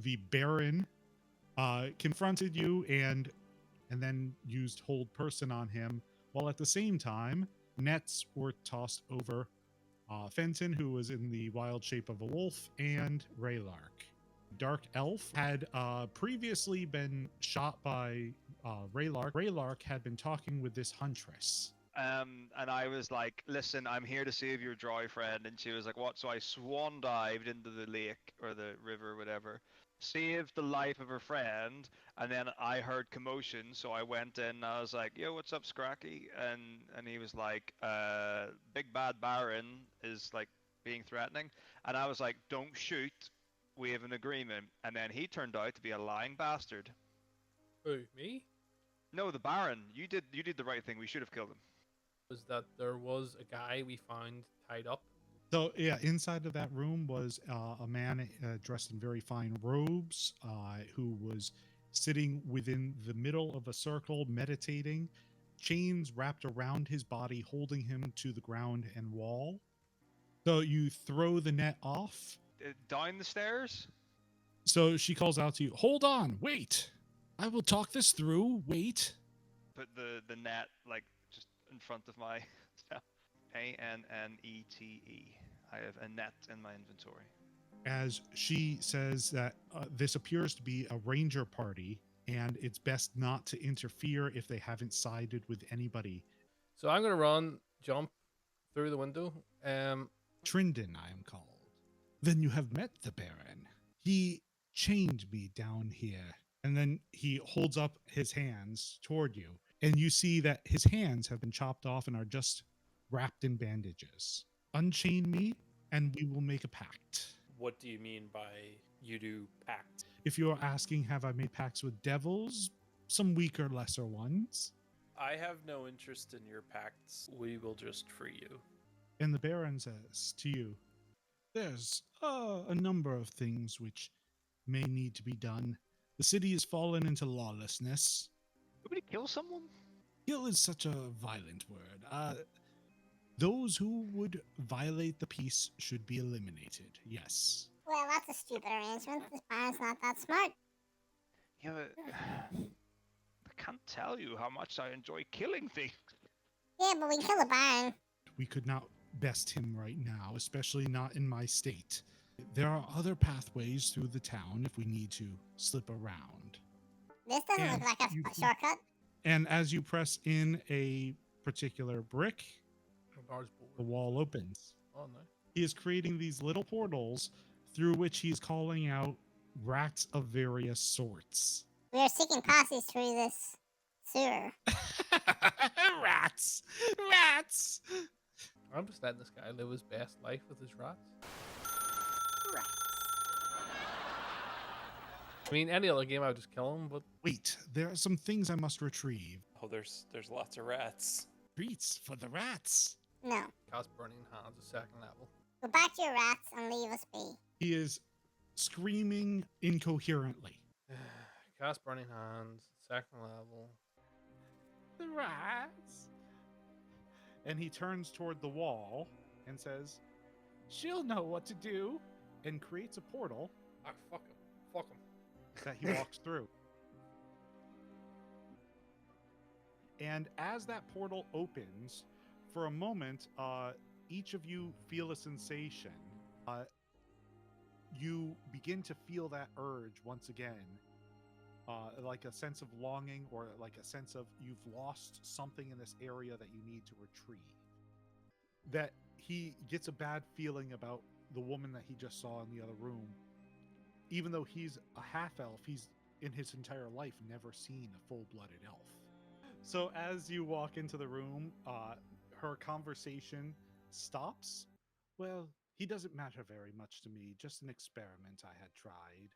the Baron confronted you and then used hold person on him, while at the same time nets were tossed over Fenton, who was in the wild shape of a wolf, and Raylark. Dark Elf had previously been shot by Raylark. Raylark had been talking with this huntress. And I was like, listen, I'm here to save your dry friend. And she was like, what? So I swan dived into the lake or the river or whatever, saved the life of her friend, and then I heard commotion, so I went in and I was like, yo, what's up, Scracky? And he was like, Big Bad Baron is like being threatening. And I was like, don't shoot, we have an agreement. And then he turned out to be a lying bastard. Who, me? No, the Baron. You did the right thing. We should have killed him. Was that there was a guy we found tied up? So yeah, inside of that room was a man dressed in very fine robes who was sitting within the middle of a circle meditating, chains wrapped around his body holding him to the ground and wall. So you throw the net off. Down the stairs? So she calls out to you, hold on, wait. I will talk this through, wait. Put the net like just in front of my A-N-N-E-T-E. I have a net in my inventory. As she says that this appears to be a ranger party and it's best not to interfere if they haven't sided with anybody. So I'm going to jump through the window. Trindon, I am called. Then you have met the Baron. He chained me down here. And then he holds up his hands toward you. And you see that his hands have been chopped off and are just wrapped in bandages. Unchain me, and we will make a pact. What do you mean by you do pact? If you're asking, have I made pacts with devils? Some weaker, lesser ones. I have no interest in your pacts. We will just free you. And the Baron says to you, there's a number of things which may need to be done. The city has fallen into lawlessness. Nobody kill someone? Kill is such a violent word. Those who would violate the peace should be eliminated, yes. Well, that's a stupid arrangement. This Baron's not that smart. Yeah, but I can't tell you how much I enjoy killing things. Yeah, but we kill the Baron. We could not best him right now, especially not in my state. There are other pathways through the town if we need to slip around. This doesn't look like a shortcut. And as you press in a particular brick, the wall opens. Oh, no. He is creating these little portals through which he's calling out rats of various sorts. We are seeking passes through this sewer. Rats! Rats! I'm just letting this guy live his best life with his rats. Rats. I mean, any other game I would just kill him, but... Wait, there are some things I must retrieve. Oh, there's lots of rats. Treats for the rats. No. Cast Burning Hands at 2nd level. Go back to your rats and leave us be. He is screaming incoherently. Cast Burning Hands at 2nd level. The rats. And he turns toward the wall and says, she'll know what to do, and creates a portal. Ah, fuck him. Fuck him. That he walks through. And as that portal opens, for a moment, each of you feel a sensation. You begin to feel that urge once again, like a sense of longing, or like a sense of you've lost something in this area that you need to retrieve. That he gets a bad feeling about the woman that he just saw in the other room. Even though he's a half-elf, he's in his entire life never seen a full-blooded elf. So as you walk into the room, her conversation stops. Well, he doesn't matter very much to me, just an experiment I had tried.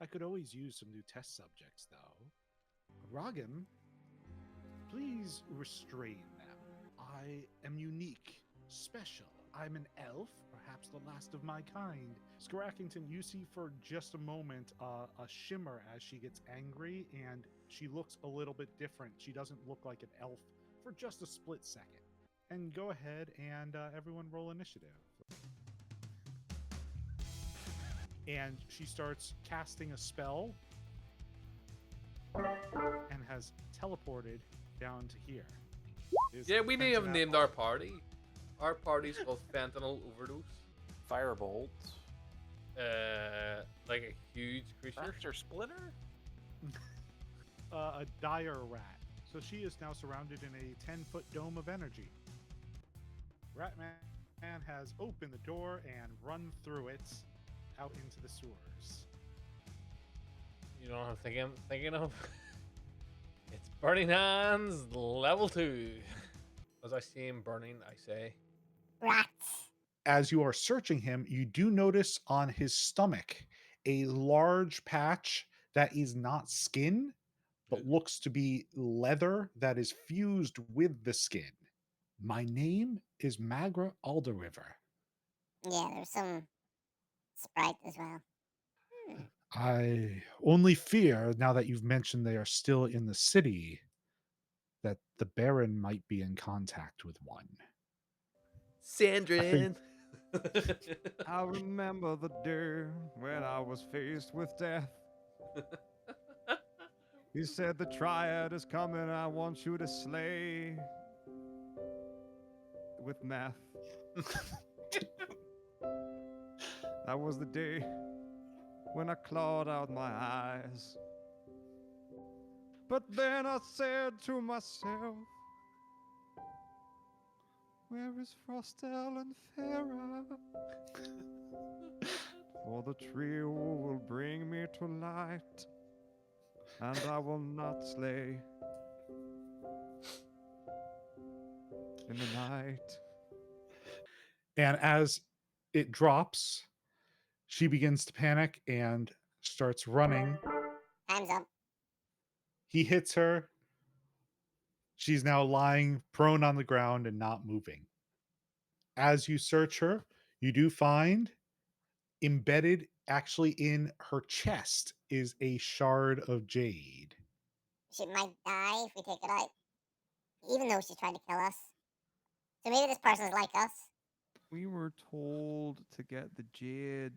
I could always use some new test subjects, though. Ragam, please restrain them. I am unique, special. I'm an elf, perhaps the last of my kind. Scrackington, you see for just a moment a shimmer as she gets angry, and she looks a little bit different. She doesn't look like an elf for just a split second. And go ahead and everyone roll initiative. and she starts casting a spell and has teleported down to here. Yeah, we may have Fenton named out- our party. Our party's called Fentanyl Overdose. Firebolt. Like a huge creature. Fracture Splitter? a dire rat. So she is now surrounded in a 10-foot dome of energy. Ratman has opened the door and run through it out into the sewers. You know what I'm thinking of? It's Burning Hands level 2. As I see him burning, I say, Rats. As you are searching him, you do notice on his stomach a large patch that is not skin, but looks to be leather that is fused with the skin. My name is Magra Alderiver. Yeah, there's some Sprite as well. I only fear, now that you've mentioned they are still in the city, that the Baron might be in contact with one. Sandrin. I remember the day when I was faced with death. He said, the triad is coming, I want you to slay with meth. That was the day when I clawed out my eyes. But then I said to myself, where is Frostel and Farah? For the trio will bring me to light, and I will not slay in the night. And as it drops, she begins to panic and starts running. Time's up. He hits her. She's now lying prone on the ground and not moving. As you search her, you do find embedded actually in her chest is a shard of jade. She might die if we take it out. Even though she tried to kill us. So maybe this person's like us. We were told to get the jade.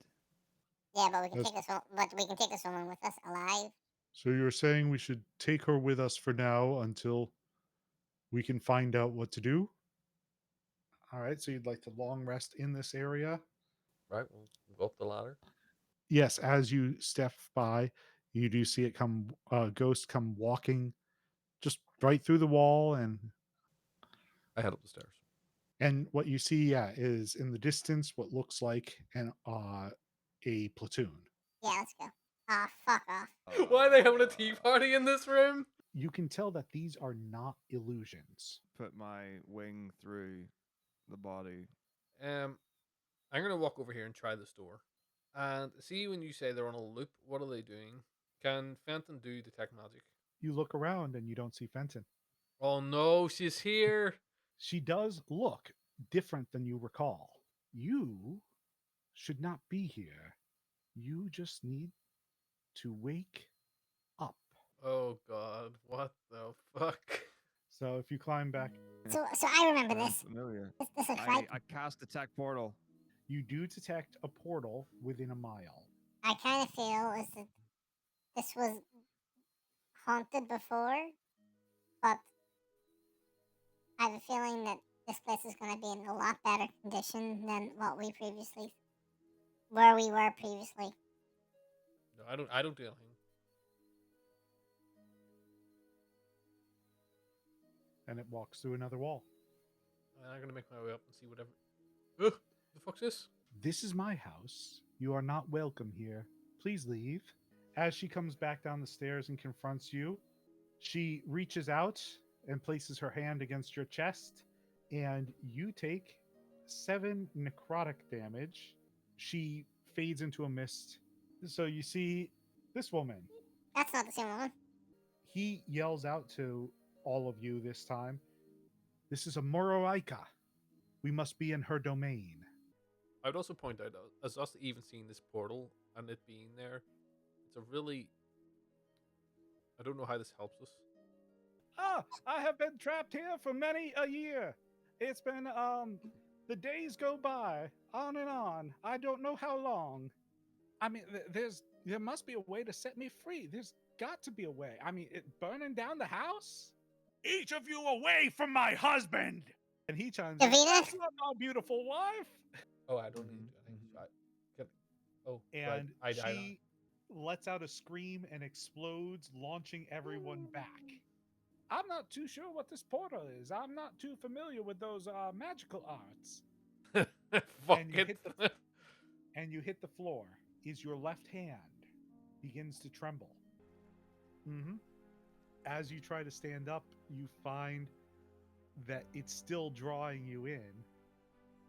Yeah, but we can Yes. take this. But we can take this woman with us alive. So you're saying we should take her with us for now until we can find out what to do? All right, so you'd like to long rest in this area? Right, we'll go up the ladder. Yes, as you step by, you do see it come, ghost come walking just right through the wall, I head up the stairs. and what you see, yeah, is in the distance what looks like a platoon. Yeah, let's go. Ah, fuck off. Why are they having a tea party in this room? You can tell that these are not illusions. Put my wing through the body. I'm gonna walk over here and try this door. And see, when you say they're on a loop, what are they doing? Can Fenton do detect magic? You look around and you don't see Fenton. Oh no, she's here. She does look different than you recall. You should not be here. You just need to wake up. Oh god, what the fuck? So if you climb back, So I remember Sounds this. familiar. This looks right. I cast detect portal. you do detect a portal within a mile. I kind of feel as that this was haunted before, but I have a feeling that this place is going to be in a lot better condition than where we were previously. No, I don't do anything. And it walks through another wall. I'm gonna make my way up and see whatever. Ugh, the fuck's this? This is my house. You are not welcome here. Please leave. As she comes back down the stairs and confronts you, she reaches out and places her hand against your chest, and you take 7 necrotic damage. She fades into a mist. So you see this woman. That's not the same one. He yells out to all of you this time. This is a Moroaika. We must be in her domain. I would also point out, as us even seeing this portal and it being there, it's a really. I don't know how this helps us. Ah, I have been trapped here for many a year. It's been, the days go by, on and on. I don't know how long. I mean, there must be a way to set me free. There's got to be a way. I mean, burning down the house? Each of you away from my husband! And he chimes in, Davina? that's not my beautiful wife. Oh, I don't need Mhm, to. I think mhm. so. Oh, And I died. she lets out a scream and explodes, launching everyone back. I'm not too sure what this portal is. I'm not too familiar with those magical arts. Fuck And it. you hit the floor. Is your left hand begins to tremble. Mm-hmm. As you try to stand up, you find that it's still drawing you in,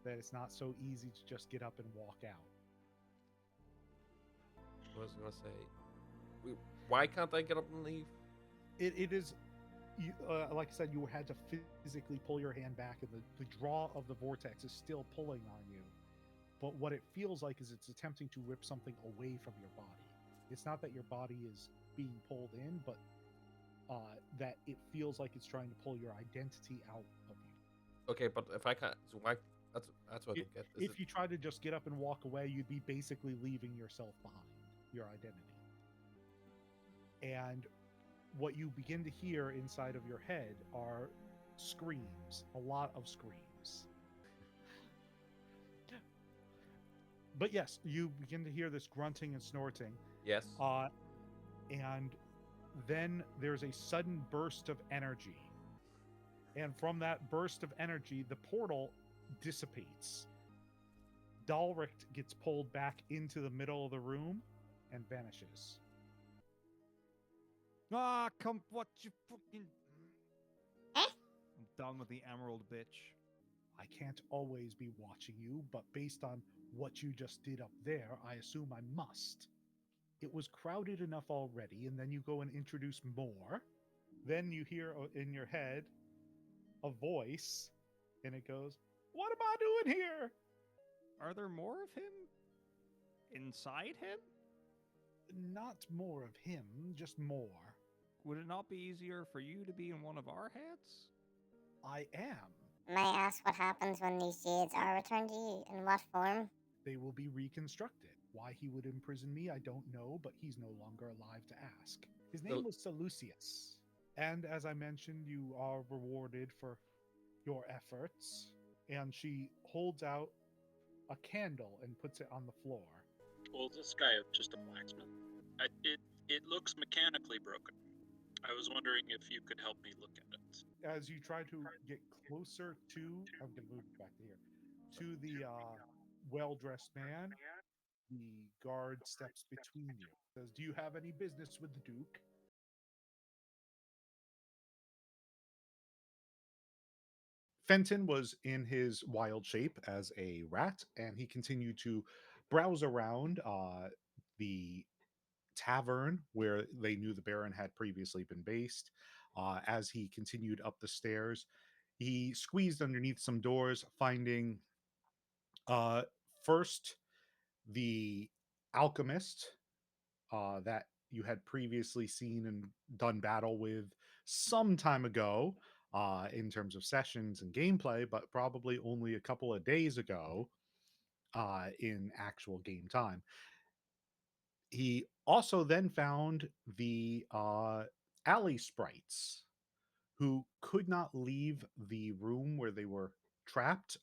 that it's not so easy to just get up and walk out. I was gonna say, why can't I get up and leave? It is, you, like I said, you had to physically pull your hand back, and the draw of the vortex is still pulling on you. But what it feels like is it's attempting to rip something away from your body. It's not that your body is being pulled in, but that it feels like it's trying to pull your identity out of you. Okay, but if I can't, so why? That's what I don't get. If you try to just get up and walk away, you'd be basically leaving yourself behind, your identity. And what you begin to hear inside of your head are screams, a lot of screams. But yes, you begin to hear this grunting and snorting. Yes. And then there's a sudden burst of energy. And from that burst of energy, the portal dissipates. Dalrict gets pulled back into the middle of the room and vanishes. Ah, come what you fucking. Eh? I'm done with the emerald bitch. I can't always be watching you, but based on what you just did up there, I assume I must. It was crowded enough already, and then you go and introduce more. Then you hear in your head a voice, and it goes, "What am I doing here?" Are there more of him? Inside him? Not more of him, just more. Would it not be easier for you to be in one of our heads? I am. May I ask what happens when these jades are returned to you? In what form? They will be reconstructed. Why he would imprison me, I don't know, but he's no longer alive to ask. His name was Seleucius. And as I mentioned, you are rewarded for your efforts. And she holds out a candle and puts it on the floor. Well, this guy is just a blacksmith. It looks mechanically broken. I was wondering if you could help me look at it. As you try to get closer to, I'm going to move back to here, to the well-dressed man, the guard steps between you. Says, "Do you have any business with the Duke?" Fenton was in his wild shape as a rat, and he continued to browse around the tavern where they knew the Baron had previously been based. As he continued up the stairs, he squeezed underneath some doors, finding uh, first the alchemist that you had previously seen and done battle with some time ago in terms of sessions and gameplay, but probably only a couple of days ago in actual game time. He also then found the alley sprites who could not leave the room where they were trapped.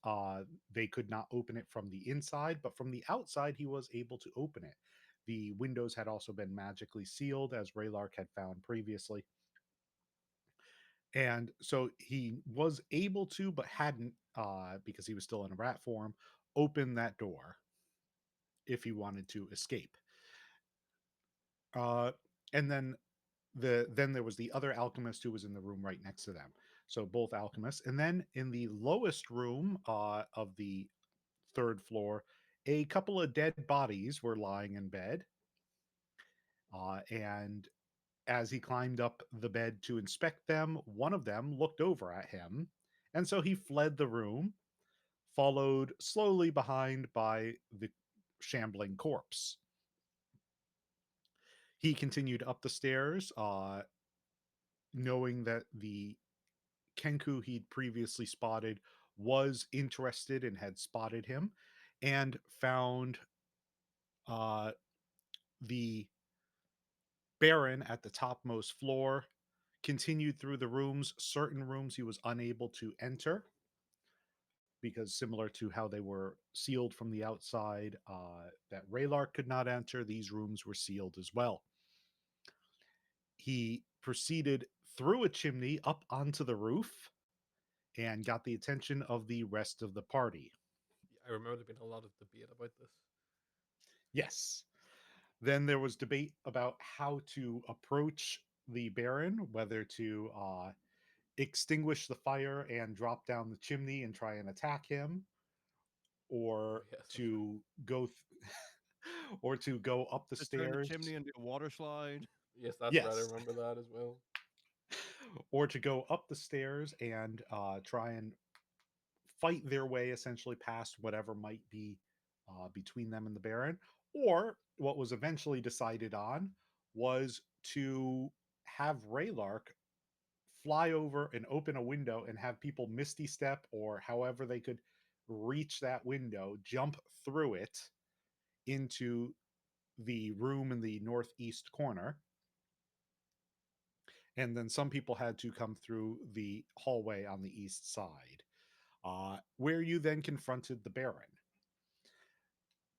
They could not open it from the inside, but from the outside, he was able to open it. The windows had also been magically sealed, as Raylark had found previously. And so he was able to, but hadn't, because he was still in a rat form, open that door if he wanted to escape. Uh, and then there was the other alchemist who was in the room right next to them. So both alchemists. And then in the lowest room of the third floor, a couple of dead bodies were lying in bed. And as he climbed up the bed to inspect them, one of them looked over at him. And so he fled the room, followed slowly behind by the shambling corpse. He continued up the stairs, knowing that the Kenku he'd previously spotted was interested and had spotted him, and found The Baron at the topmost floor continued through the rooms. Certain rooms he was unable to enter because, similar to how they were sealed from the outside, that Raylark could not enter, these rooms were sealed as well. He proceeded through a chimney up onto the roof and got the attention of the rest of the party. I remember there being a lot of debate about this. Yes. Then there was debate about how to approach the Baron, whether to extinguish the fire and drop down the chimney and try and attack him, or Yes, that's right. to go or to go up the Just turn the stairs. chimney into a water slide. Yes, that's right. I Yes. remember that as well. Or to go up the stairs and try and fight their way essentially past whatever might be between them and the Baron. Or what was eventually decided on was to have Raylark fly over and open a window and have people misty step, or however they could reach that window, jump through it into the room in the northeast corner. And then some people had to come through the hallway on the east side, where you then confronted the Baron.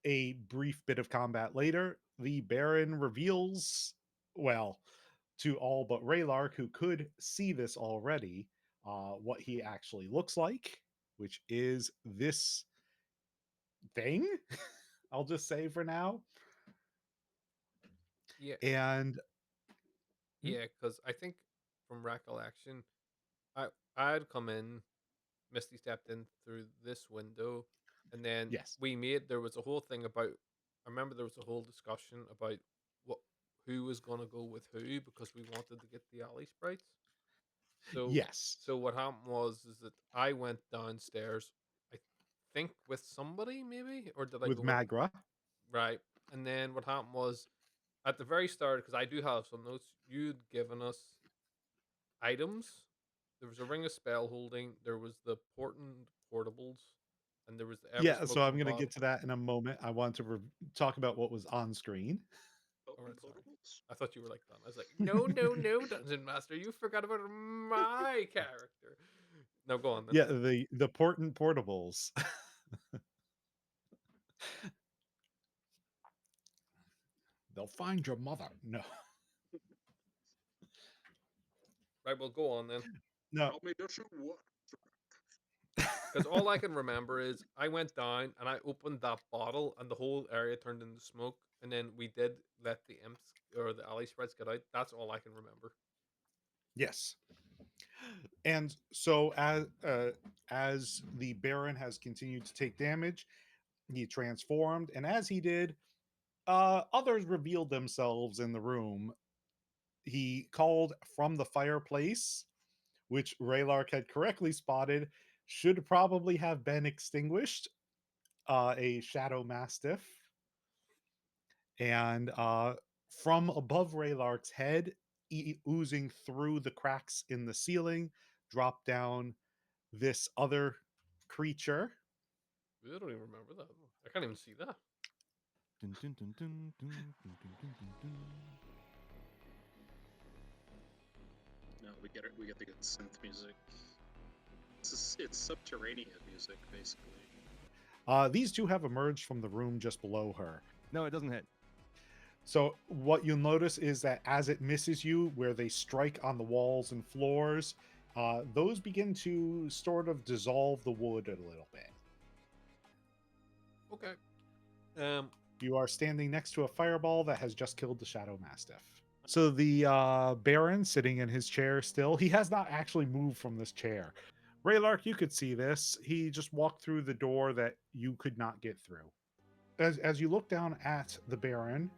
A brief bit of combat later, the Baron reveals, well, to all but Raylark, who could see this already, what he actually looks like, which is this thing. I'll just say for now. Yeah, And yeah, because I think from recollection, I had come in, Misty stepped in through this window, and then yes, there was a whole thing about. I remember there was a whole discussion about what who was gonna go with who because we wanted to get the alley sprites. So yes, so what happened was is that I went downstairs, I think with somebody maybe, or did I with go with Magra. right? And then what happened was at the very start, because I do have some notes, you'd given us items. There was a ring of spell holding. There was the portent portables, and there was the ever Yeah, so I'm smoking going to bottle. get to that in a moment. I want to talk about what was on screen. Oh, right, sorry. Potables? I thought you were like done. I was like, no, no, no, Dungeon Master, you forgot about my character. No, go on then. Yeah, the portent portables. They'll find your mother. No, Right, well, go on then. no. Tell me to shoot what? Because all I can remember is I went down and I opened that bottle, and the whole area turned into smoke. And then we did let the imps or the alley spreads get out. That's all I can remember. Yes. And so as the Baron has continued to take damage, he transformed, and as he did, others revealed themselves in the room. He called from the fireplace, which Raylark had correctly spotted should probably have been extinguished, a shadow mastiff. And from above Raylark's head, oozing through the cracks in the ceiling, dropped down this other creature. I don't even remember that. I can't even see that. Dun, dun, dun, dun, dun, dun, dun, dun, dun, dun. No, we get it. We get the good synth music. It's subterranean music, basically. These two have emerged from the room just below her. No, it doesn't hit. So what you'll notice is that as it misses you, where they strike on the walls and floors, those begin to sort of dissolve the wood a little bit. Okay. You are standing next to a fireball that has just killed the Shadow Mastiff. So the Baron sitting in his chair still, he has not actually moved from this chair. Raylark, you could see this. He just walked through the door that you could not get through. As you look down at the Baron,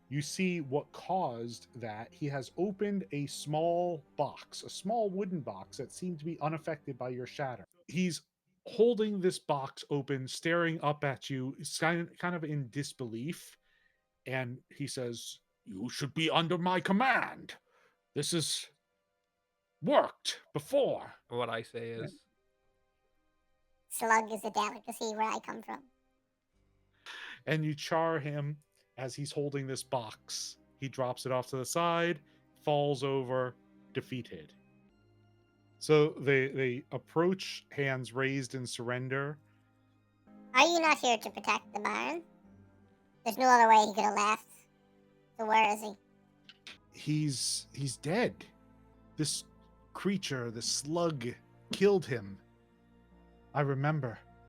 you see what caused that. He has opened a small box, a small wooden box that seemed to be unaffected by your shatter. He's holding this box open, staring up at you, kind of in disbelief. And he says, "You should be under my command. This has worked before." What I say is, Slug is a delicacy where I come from. And you char him as he's holding this box. He drops it off to the side, falls over, defeated. So they approach, hands raised in surrender. Are you not here to protect the barn? There's no other way he could have left. So where is he? He's dead. This creature, this slug, killed him. I remember.